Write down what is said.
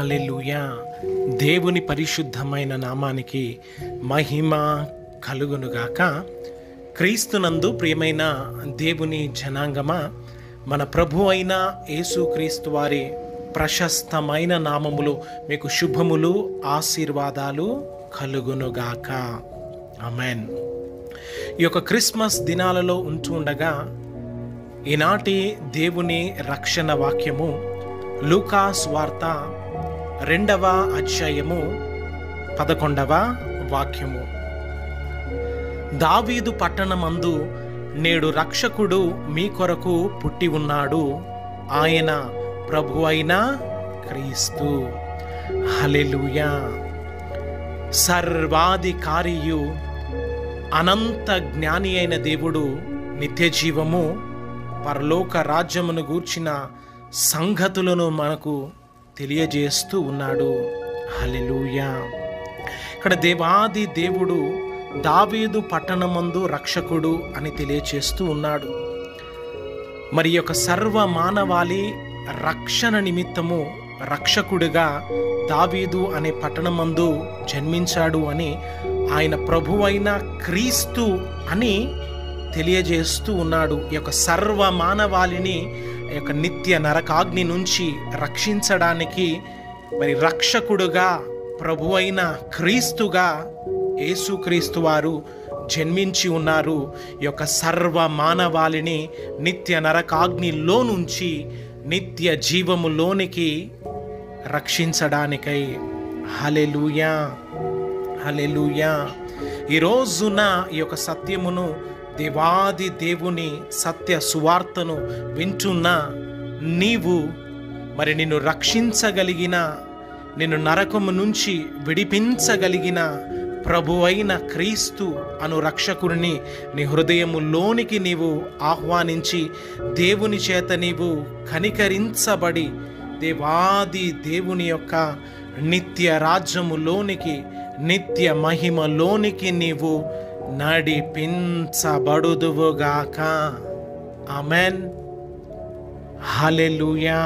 హల్లెలూయా. దేవుని పరిశుద్ధమైన నామానికి మహిమ కలుగునుగాక. క్రీస్తునందు ప్రియమైన దేవుని జనాంగమా, మన ప్రభు అయిన యేసుక్రీస్తు వారి ప్రశస్తమైన నామములో మీకు శుభములు, ఆశీర్వాదాలు కలుగునుగాక. ఆమేన్. ఈ యొక్క క్రిస్మస్ దినాలలో ఉంటుండగా ఈనాటి దేవుని రక్షణ వాక్యము లూకా సువార్త 2వ అధ్యాయము 11వ వాక్యము. దావీదు పట్టణమందు నేడు రక్షకుడు మీ కొరకు పుట్టి ఉన్నాడు, ఆయన ప్రభు అయిన క్రీస్తు. హల్లెలూయా. సర్వాధికారియు అనంత జ్ఞాని అయిన దేవుడు నిత్య జీవము, పరలోక రాజ్యమును గూర్చిన సంగతులను మనకు తెలియజేస్తూ ఉన్నాడు. హల్లెలూయా. ఇక్కడ దేవాది దేవుడు దావీదు పట్టణమందు రక్షకుడు అని తెలియజేస్తూ ఉన్నాడు. మరి యొక్క సర్వ మానవాళి రక్షణ నిమిత్తము రక్షకుడిగా దావీదు అనే పట్టణమందు జన్మించాడు అని, ఆయన ప్రభువైన క్రీస్తు అని తెలియజేస్తూ ఉన్నాడు. ఈ యొక్క సర్వ మానవాళిని ఈ యొక్క నిత్య నరకాగ్ని నుంచి రక్షించడానికి మరి రక్షకుడుగా ప్రభువైన క్రీస్తుగా యేసుక్రీస్తు వారు జన్మించి ఉన్నారు. ఈ యొక్క సర్వ మానవాళిని నిత్య నరకాగ్నిలో నుంచి నిత్య జీవములోనికి రక్షించడానికై. హల్లెలూయా, హల్లెలూయా. ఈ రోజున ఈ యొక్క సత్యమును, దేవాది దేవుని సత్య సువార్తను వింటున్న నీవు, మరి నిన్ను రక్షించగలిగిన, నిన్ను నరకము నుంచి విడిపించగలిగిన ప్రభు అయిన క్రీస్తు అను రక్షకుడిని నీ హృదయములోనికి నీవు ఆహ్వానించి దేవుని చేత నీవు కనికరించబడి దేవాది దేవుని యొక్క నిత్య రాజ్యములోనికి, నిత్య మహిమలోనికి నీవు నడిపించబడుదువుగాక. ఆమేన్. హల్లెలూయా.